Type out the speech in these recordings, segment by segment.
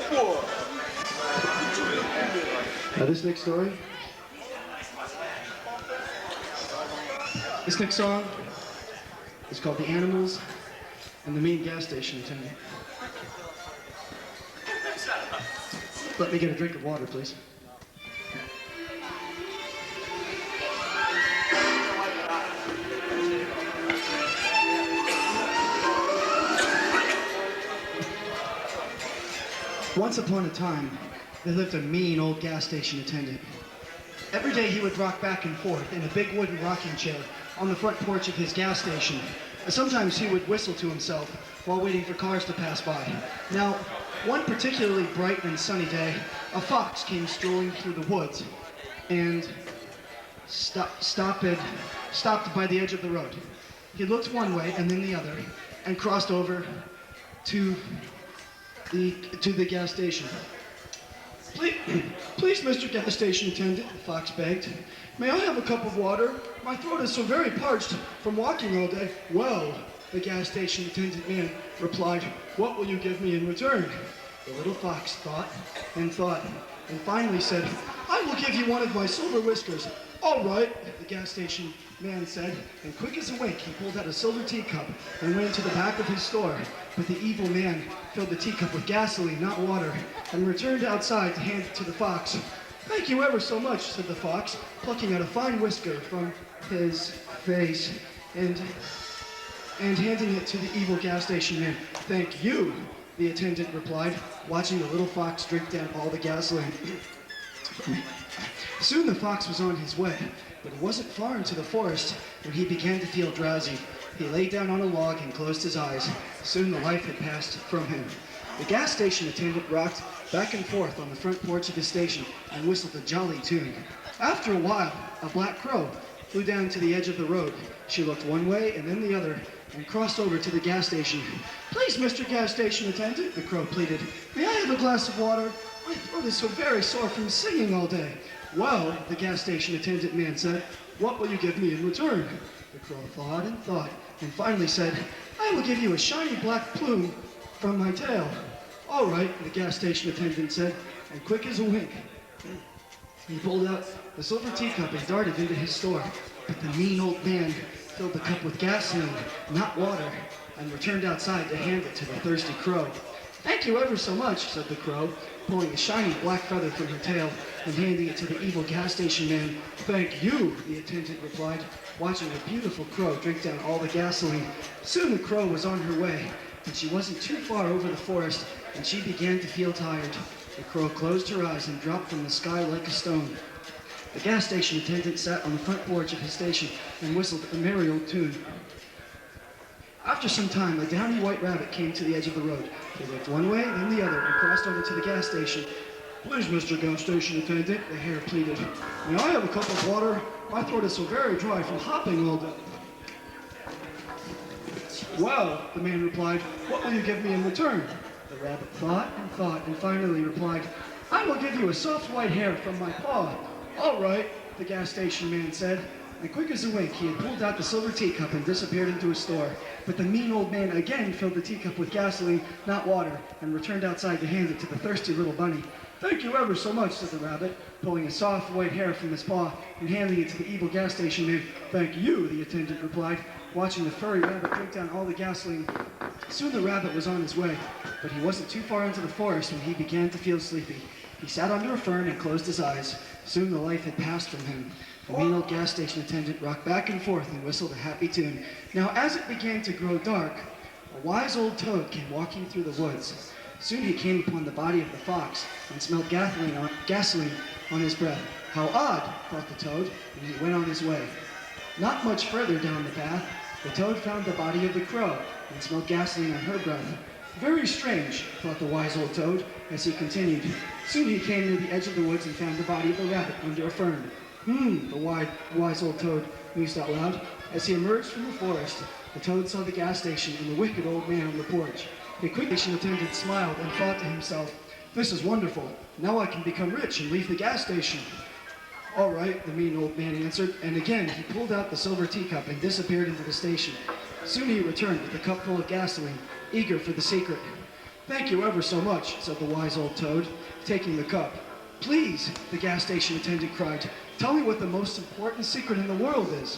Now this next story, this next song is called The Animals and the Mean Gas Station Attendant. Let me get a drink of water, please. Once upon a time, there lived a mean old gas station attendant. Every day he would rock back and forth in a big wooden rocking chair on the front porch of his gas station. Sometimes he would whistle to himself while waiting for cars to pass by. Now, one particularly bright and sunny day, a fox came strolling through the woods and stopped by the edge of the road. He looked one way and then the other and crossed over to the gas station. Please, Mr. Gas Station Attendant, the fox begged. May I have a cup of water? My throat is so very parched from walking all day. Well, the gas station attendant man replied, what will you give me in return? The little fox thought, and finally said, I will give you one of my silver whiskers. All right, the gas station man said, and quick as a wink, he pulled out a silver teacup and went to the back of his store. But the evil man filled the teacup with gasoline, not water, and returned outside to hand it to the fox. Thank you ever so much, said the fox, plucking out a fine whisker from his face and handing it to the evil gas station man. Thank you, the attendant replied, watching the little fox drink down all the gasoline. Soon the fox was on his way, but it wasn't far into the forest when he began to feel drowsy. He lay down on a log and closed his eyes. Soon the life had passed from him. The gas station attendant rocked back and forth on the front porch of his station and whistled a jolly tune. After a while, a black crow flew down to the edge of the road. She looked one way and then the other and crossed over to the gas station. Please, Mr. Gas Station Attendant, the crow pleaded. May I have a glass of water? My throat is so very sore from singing all day. Well, the gas station attendant man said, what will you give me in return? The crow thought, and finally said, I will give you a shiny black plume from my tail. All right, the gas station attendant said, and quick as a wink, he pulled out the silver teacup and darted into his store. But the mean old man filled the cup with gasoline, not water, and returned outside to hand it to the thirsty crow. Thank you ever so much, said the crow, pulling a shiny black feather from her tail and handing it to the evil gas station man. Thank you, the attendant replied, watching the beautiful crow drink down all the gasoline. Soon the crow was on her way, but she wasn't too far over the forest, and she began to feel tired. The crow closed her eyes and dropped from the sky like a stone. The gas station attendant sat on the front porch of his station and whistled a merry old tune. After some time, a downy white rabbit came to the edge of the road. He looked one way, then the other, and crossed over to the gas station. Please, Mr. Gas Station Attendant, the hare pleaded. May I have a cup of water? My throat is so very dry from hopping all day. Well, the man replied, what will you give me in return? The rabbit thought, and finally replied, I will give you a soft white hair from my paw. All right, the gas station man said. And quick as a wink, he had pulled out the silver teacup and disappeared into his store. But the mean old man again filled the teacup with gasoline, not water, and returned outside to hand it to the thirsty little bunny. Thank you ever so much, said the rabbit, pulling a soft white hair from his paw and handing it to the evil gas station man. Thank you, the attendant replied, watching the furry rabbit drink down all the gasoline. Soon the rabbit was on his way, but he wasn't too far into the forest when he began to feel sleepy. He sat under a fern and closed his eyes. Soon the life had passed from him. The mean old gas station attendant rocked back and forth and whistled a happy tune. Now, as it began to grow dark, a wise old toad came walking through the woods. Soon he came upon the body of the fox and smelled gasoline on his breath. How odd, thought the toad, and he went on his way. Not much further down the path, the toad found the body of the crow and smelled gasoline on her breath. Very strange, thought the wise old toad as he continued. Soon he came near the edge of the woods and found the body of the rabbit under a fern. The wise old toad mused out loud. As he emerged from the forest, the toad saw the gas station and the wicked old man on the porch. The quick station attendant smiled and thought to himself, this is wonderful. Now I can become rich and leave the gas station. All right, the mean old man answered, and again he pulled out the silver teacup and disappeared into the station. Soon he returned with a cup full of gasoline, eager for the secret. Thank you ever so much, said the wise old toad, taking the cup. Please, the gas station attendant cried, tell me what the most important secret in the world is.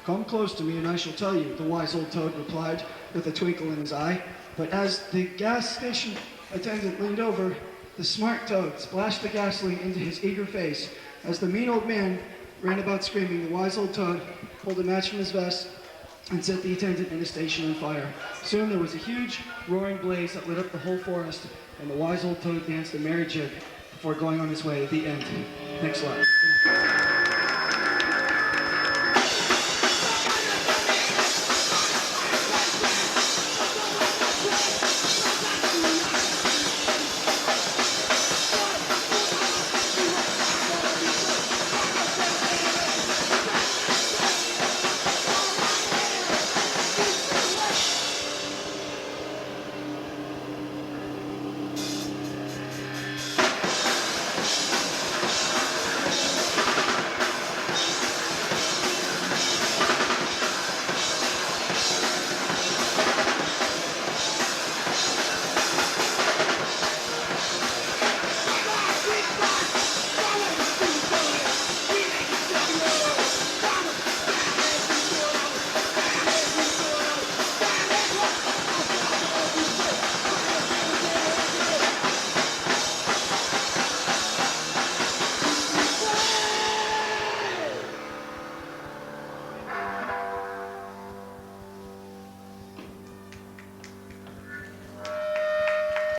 Come close to me and I shall tell you, the wise old toad replied with a twinkle in his eye. But as the gas station attendant leaned over, the smart toad splashed the gasoline into his eager face. As the mean old man ran about screaming, the wise old toad pulled a match from his vest and set the attendant and his station on fire. Soon there was a huge, roaring blaze that lit up the whole forest, and the wise old toad danced a merry jig before going on his way. The end. Next slide.